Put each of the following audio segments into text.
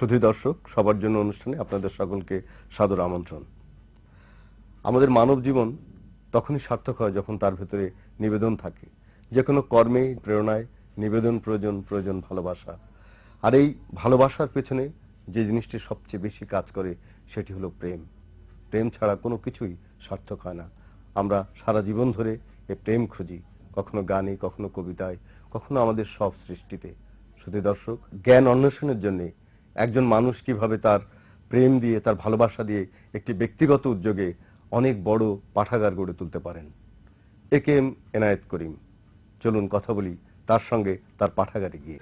সুধী দর্শক, সবার জন্য অনুষ্ঠানে আপনাদের সকলকে সাদর আমন্ত্রণ। আমাদের মানব জীবন তখনই সার্থক হয় যখন তার ভেতরে নিবেদন থাকে। যে কোনো কর্মে, প্রেরণায় নিবেদন প্রয়োজন, প্রয়োজন ভালোবাসা। আর এই ভালোবাসার পেছনে যে জিনিসটি সবচেয়ে বেশি কাজ করে সেটি হলো প্রেম। প্রেম ছাড়া কোনো কিছুই সার্থক হয় না। আমরা সারা জীবন ধরে এই প্রেম খুঁজি, কখনো গানে, কখনো কবিতায়, কখনো আমাদের সব সৃষ্টিতে। সুধী দর্শক, জ্ঞান অন্বেষণের জন্য একজন মানুষ কিভাবে তার প্রেম দিয়ে, তার ভালোবাসা দিয়ে একটি ব্যক্তিগত উদ্যোগে অনেক বড় পাঠাগার গড়ে তুলতে পারেন। একেএম এনায়েত করিম, চলুন কথা বলি তার সঙ্গে, তার পাঠাগারে গিয়ে।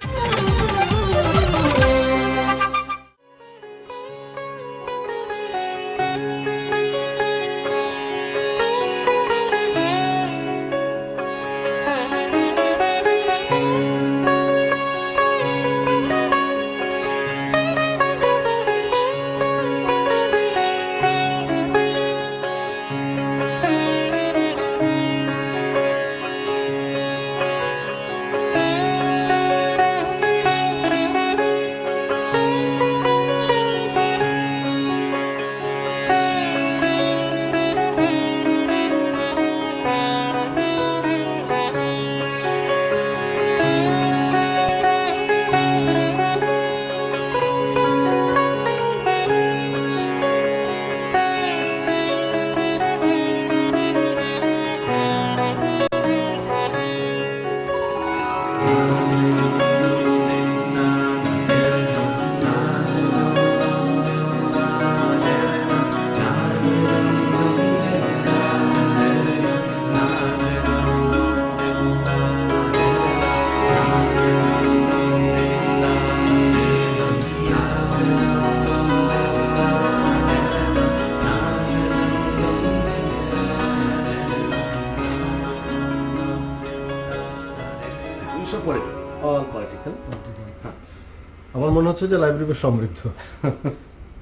আমার মনে হচ্ছে যে লাইব্রেরি বেশ সমৃদ্ধ।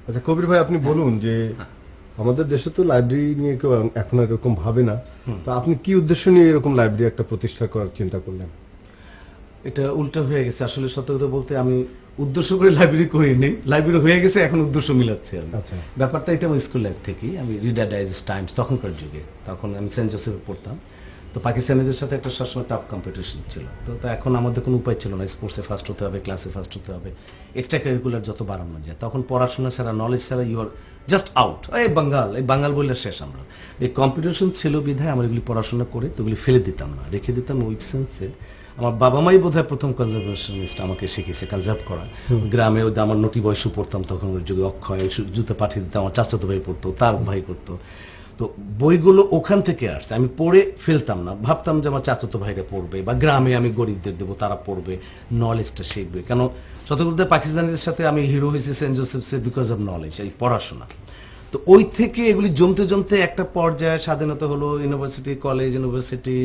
আচ্ছা কবির ভাই, আপনি বলুন যে আমাদের দেশে তো লাইব্রেরি নিয়ে কেউ এখন এরকম ভাবে না, তো আপনি কি উদ্দেশ্য নিয়ে এরকম লাইব্রেরি একটা প্রতিষ্ঠা করার চিন্তা করলেন? এটা উল্টো হয়ে গেছে। আসলে সত্য কথা বলতে আমি উদ্দেশ্য করে লাইব্রেরি করিনি, লাইব্রেরি হয়ে গেছে, এখন উদ্দেশ্য মিলাচ্ছি আমি। আচ্ছা, ব্যাপারটা এটা আমার স্কুল লাইফ থেকেই। আমি রিডার ডাইজেস্ট টাইমস তখনকার যুগে, তখন আমি সেন্ট জোসেফে পড়তাম, তো পাকিস্তানিদের সাথে একটা সবসময় টাফ কম্পিটিশন ছিল। তো এখন আমাদের কোনো উপায় ছিল না, স্পোর্টসে ফার্স্ট হতে হবে, ক্লাসে ফার্স্ট হতে হবে, এক্সট্রা কারিকুলার যত বাড়ানো যায়। তখন পড়াশোনা ছাড়া, নলেজ ছাড়া ইউ আর জাস্ট আউট। এই বাঙাল বললে শেষ। আমরা এই কম্পিটিশন ছিল বিধায় আমরা এগুলি পড়াশোনা করে তো এগুলি ফেলে দিতাম না, রেখে দিতাম। ওই সেন্সে আমার বাবা মাই বোধহয় প্রথম কনজারভেশনিস্ট আমাকে শিখেছে কনজার্ভ করা। গ্রামে ওই আমার নটি বয়সও পড়তাম তখন, ওই যুগে অক্ষয় জুতো পাঠিয়ে দিতাম, আমার চাচাতো ভাই পড়তো, তার ভাই করতো। তো বইগুলো ওখান থেকে আসছে, আমি পড়ে ফেলতাম না, ভাবতাম যে আমার চাচাতো ভাইরা পড়বে বা গ্রামে আমি গরিবদের দেবো, তারা পড়বে, নলেজটা শিখবে। কেন শতকর্তে পাকিস্তানিদের সাথে আমি হিরো হয়েছি সেন্ট জোসেফসে বিকজ অফ নলেজ, এই পড়াশোনা। তো ওই থেকে এগুলি জমতে জমতে একটা পর্যায়ে স্বাধীনতা হলো, ইউনিভার্সিটি, কলেজ, ইউনিভার্সিটি,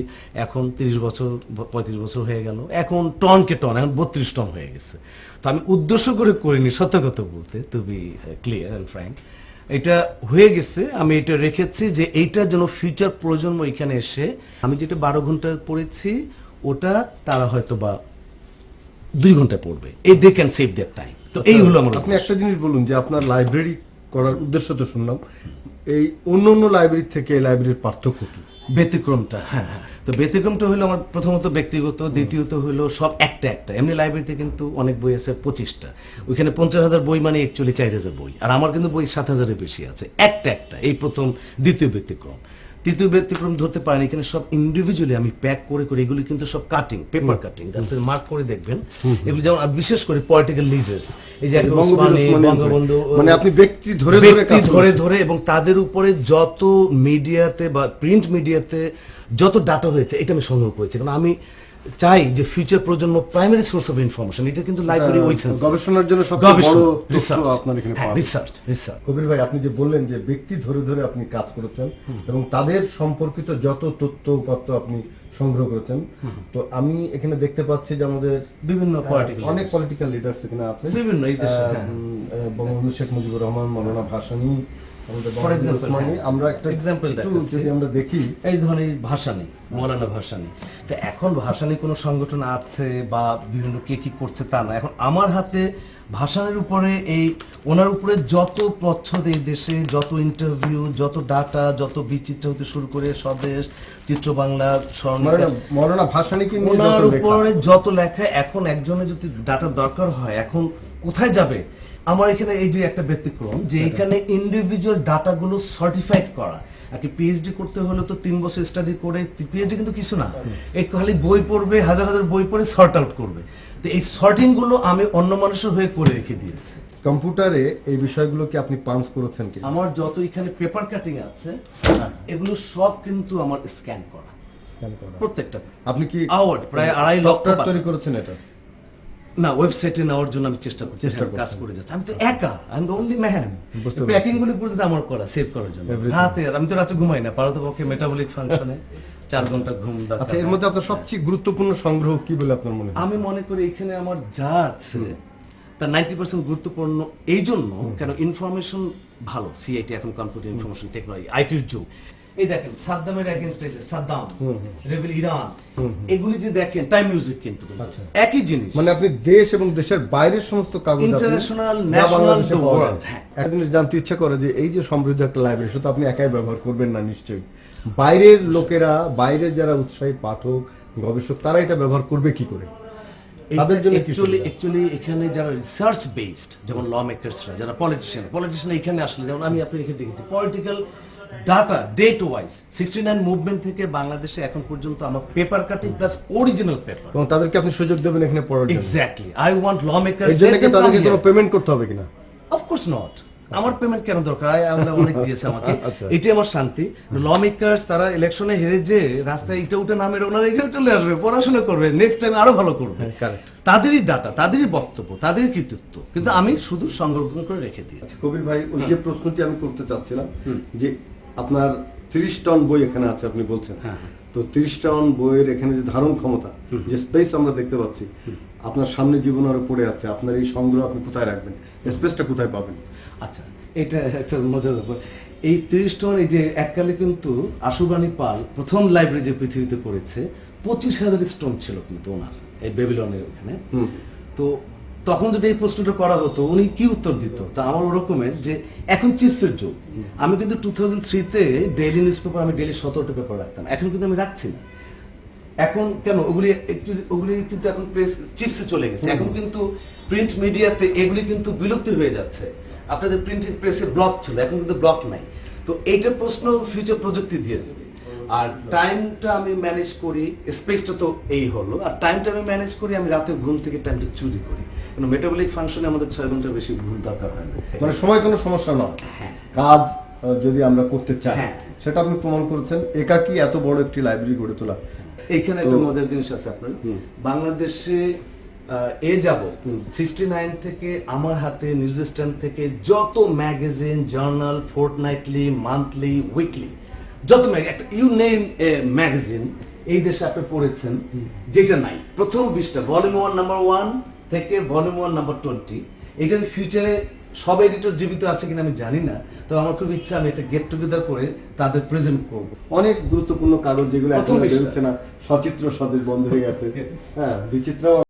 এখন 30 বছর 35 বছর হয়ে গেল, এখন টনকে টন, এখন 32 টন হয়ে গেছে। তো আমি উদ্দেশ্য করে করিনি, সত্য কথা বলতে, to be clear and frank. এটা হয়ে গেছে, আমি এটা রেখেছি যে এইটা যেন ফিউচার প্রজন্ম এখানে এসে, আমি যেটা 12 ঘন্টা পড়েছি ওটা তারা হয়তো বা 2 ঘন্টা পড়বে, এই they can save their time. তো এই হলো আমার। আপনি একটা জিনিস বলুন যে আপনার লাইব্রেরি করার উদ্দেশ্য তো শুনলাম, এই অন্য অন্য লাইব্রেরি থেকে এই লাইব্রেরির পার্থক্য কি? ব্যতিক্রমটা, হ্যাঁ, তো ব্যতিক্রমটা হলো আমার প্রথমত ব্যক্তিগত, দ্বিতীয়ত হলো সব একটা একটা। এমনি লাইব্রেরিতে কিন্তু অনেক বই আছে 25টা, ওইখানে 50,000 বই মানে অ্যাকচুয়ালি 4,000 বই, আর আমার কিন্তু বই 7,000-এর বেশি আছে। একটা একটা, এই প্রথম। দ্বিতীয় ব্যতিক্রম, তৃতীয় ব্যতিক্রম ধরতে পারেন, এখানে সব ইন্ডিভিজুয়ালি আমি প্যাক করে করে, এগুলি কিন্তু সব কাটিং, পেপার কাটিং, তারপরে মার্ক করে দেখবেন এগুলি। যেমন বিশেষ করে পলিটিক্যাল লিডার্স, এই যে বঙ্গবন্ধু, মানে আপনি ব্যক্তি ধরে ধরে ধরে এবং তাদের উপরে যত মিডিয়াতে বা প্রিন্ট মিডিয়াতে যত ডাটা হয়েছে এটা আমি সংগ্রহ করেছি। কারণ আমি চাই যে ফিউচার প্রজন্ম প্রাইমারি সোর্স অফ ইনফরমেশন, এটা কিন্তু লাইব্রেরি ওই সেন্স গবেষণার জন্য সবচেয়ে বড় রিসার্চ, আপনার এখানে রিসার্চ। কবির ভাই, আপনি যে বললেন যে ব্যক্তি ধরে ধরে আপনি কাজ করেছেন এবং তাদের সম্পর্কিত যত তথ্য উপাত্ত আপনি সংগ্রহ করেছেন, তো আমি এখানে দেখতে পাচ্ছি যে আমাদের বিভিন্ন অনেক পলিটিক্যাল লিডার্স এখানে আছে, বিভিন্ন এই দেশে, বঙ্গবন্ধু শেখ মুজিবুর রহমান, মৌলানা ভাসানী, আমাদের For example, মানে হ্যাঁ। আমরা একটা Example একটু দেখাচ্ছি। যদি আমরা দেখি এই ধরনের ভাসানী, মৌলানা ভাসানী। তো এখন ভাসানী কোনো সংগঠন আছে বা বিভিন্ন কে কি করছে তা না, এখন আমার হাতে ভাসানের উপরে ওনার উপরে যত প্রচ্ছদ এই দেশে, যত ইন্টারভিউ, যত ডাটা, যত বিচিত্র হতে শুরু করে স্বদেশ, চিত্র বাংলা, স্বর্ণিকা, মৌলানা ভাসানীকে নিয়ে ওনার যত লেখা, উপরে যত লেখা, এখন একজনের যদি ডাটা দরকার হয় এখন কোথায় যাবে? আমার এখানে এই যে একটা ব্যতিক্রম যে এখানে ইন্ডিভিজুয়াল ডাটাগুলো সার্টিফাইড করা, একটা পিএইচডি করতে হলে তো 3 বছর স্টাডি করে, পিএইচডি কিন্তু কিছু না, এই খালি বই পড়বে, হাজার হাজার বই পড়ে সর্ট আউট করবে। তো এই সর্টিং গুলো আমি অন্য মানুষের হয়ে করে রেখে দিয়েছি। কম্পিউটারে এই বিষয়গুলো কি আপনি পাঞ্চ করেছেন কি? আমার যত এখানে পেপার কাটিং আছে এগুলো সব কিন্তু আমার স্ক্যান করা, স্ক্যান করা। প্রত্যেকটা। আপনি কি আওয়ার প্রায় 2.5 লক্ষ সফটওয়্যার তৈরি করেছেন এটা? না, ওয়েবসাইটে নেওয়ার জন্য আমি চেষ্টা করছি, চেষ্টা কাজ করছেন। করে যাচ্ছি। আমি তো একা, I am the only man. বুঝতে পারছি। প্যাকিং গুলো পর্যন্ত আমার করা, সেভ করার জন্য। Everything. রাতে আমি তো রাতে ঘুমাই না, পারতপক্ষে মেটাবলিক ফাংশনে 4 ঘন্টা ঘুম দরকার। আচ্ছা, এর মধ্যে আপনার সবচেয়ে গুরুত্বপূর্ণ সংগ্রহ কি বলে আপনার মনে হয়? আমি মনে করি এখানে আমার যা আছে তার 90% গুরুত্বপূর্ণ এই জন্য, কেন ইনফরমেশন ভালো, সিআইটি এখন কম্পিউটার ইনফরমেশন টেকনোলজি, আইটির যুগ। এই দেখেন সাদ্দামের এগেইনস্টে সাদ্দাম, রেভেল ইরান, এগুলি যে দেখেন টাইম মিউজিক কিন্তু আচ্ছা। একই জিনিস। মানে আপনি দেশ এবং দেশের বাইরের সমস্ত কাগজ আপনি International, যা national, বাংলাদেশে the পাওয়া world, যায়। হ্যাঁ। একটা জিনিস জানতে ইচ্ছা করে যে এই যে সমৃদ্ধ একটা লাইব্রেরি, শুধু আপনি একাই ব্যবহার করবেন না নিশ্চয়ই, বাইরের লোকেরা, বাইরের যারা উৎসাহী পাঠক, গবেষক, তারা এটা ব্যবহার করবে কি করে? তাদের জন্য কি সুবিধা? অ্যাকচুয়ালি এখানে যারা রিসার্চ বেসড, যেমন ল মেকার্সরা, যারা পলিটিশিয়ান এখানে আসলে, যেমন আমি আপনি এখানে দেখেছি political data date wise 69 movement থেকে বাংলাদেশে এখন পর্যন্ত আমার paper cutting plus original paper. এবং তাদেরকে আপনি সুযোগ দেবেন এখানে পড়ার জন্য। Exactly, I want law makers. এর জন্য কি তাদেরকে কোনো পেমেন্ট করতে হবে কিনা? Of course not. আমার পেমেন্ট কেন দরকার? আমরা অনেক দিয়েছে আমাকে, আচ্ছা। এটাই আমার শান্তি। ল মেকার্স তারা ইলেকশনে হেরে যে রাস্তায় ইটা উঠে নামে, ওনারা এখানে চলে আসবে, পড়াশোনা করবে, নেক্সট টাইম আরো ভালো করবে। কারেক্ট। তাদেরই ডাটা, তাদেরই বক্তব্য, তাদেরই কৃতিত্ব, কিন্তু আমি শুধু সংরক্ষণ করে রেখে দিই। আচ্ছা কবির ভাই, ওই যে প্রশ্নটি আমি করতে চাচ্ছিলাম যে আপনার 30 টন বই এখানে আছে আপনি বলছেন, তো 30 টন বইয়ের এখানে যে ধারণ ক্ষমতা, যে স্পেস আমরা দেখতে পাচ্ছি, আপনার সামনে জীবন আরো পড়ে আছে, আপনার এই সংগ্রহ আপনি কোথায় রাখবেন? স্পেসটা কোথায় পাবেন? আচ্ছা, এটা একটা মজার ব্যাপার। এই 30 টন, এই যে এককালে কিন্তু আশুবাণী পাল প্রথম লাইব্রেরি যে পৃথিবীতে করেছে, 25,000 স্টোন ছিল কিন্তু ওনার এই বেবিলনের ওখানে। তো তখন যদি এই প্রশ্নটা করা হতো উনি কি উত্তর দিত? তা আমার ওরকমের যে এখন চিপসের যুগ, আমি কিন্তু 2003-তে ডেইলি নিউজ পেপার, আমি ডেইলি 17টা পেপার রাখতাম, এখন কিন্তু আমি রাখছি না। এখন কেন? ওগুলি কিন্তু এখন প্রেস চিপসে চলে গেছে, এখন কিন্তু প্রিন্ট মিডিয়াতে এগুলি কিন্তু বিলুপ্তি হয়ে যাচ্ছে। আপনাদের প্রিন্টেড প্রেসে ব্লক ছিল, এখন কিন্তু ব্লক নাই। তো এইটা প্রশ্ন ফিউচার প্রযুক্তি দিয়ে দেবে। আর টাইমটা আমি ম্যানেজ করি, স্পেসটা তো এই হলো, আর টাইমটা আমি ম্যানেজ করি, আমি রাতে ঘুম থেকে টাইমটা চুরি করি, কারণ মেটাবলিক ফাংশনে আমাদের 6 ঘন্টার বেশি ঘুম দরকার হয় না। মানে সময় কোনো সমস্যা নয়, হ্যাঁ। কাজ যদি আমরা করতে চাই, হ্যাঁ। সেটা আপনি প্রমাণ করেছেন একাকি এত বড় একটি লাইব্রেরি গড়ে তোলা। এখানে একটা মজার জিনিস আছে আপনার, বাংলাদেশে যাব 69 থেকে আমার হাতে নিউজ স্ট্যান্ড থেকে যত ম্যাগাজিন, জার্নাল, ফোর্টনাইটলি, মান্থলি, উইকলি, যত একটা ইউ নেম ম্যাগাজিন এই দেশে আপনি পড়েছেন, যেটা নাই প্রথম 20টা, ভলিউম 1 নাম্বার 1 থেকে ভলিউম 1 নাম্বার 20। এখানে ফিউচারে সব এডিটর জীবিত আছে কিনা আমি জানি না, তো আমার খুব ইচ্ছা আমি একটা গেট টুগেদার করে তাদের প্রেজেন্ট করব। অনেক গুরুত্বপূর্ণ কাগজ যেগুলো এখন প্রথম বেরোচ্ছে না, সচিত্র স্বদেশ বন্ধ হয়ে গেছে, হ্যাঁ, বিচিত্র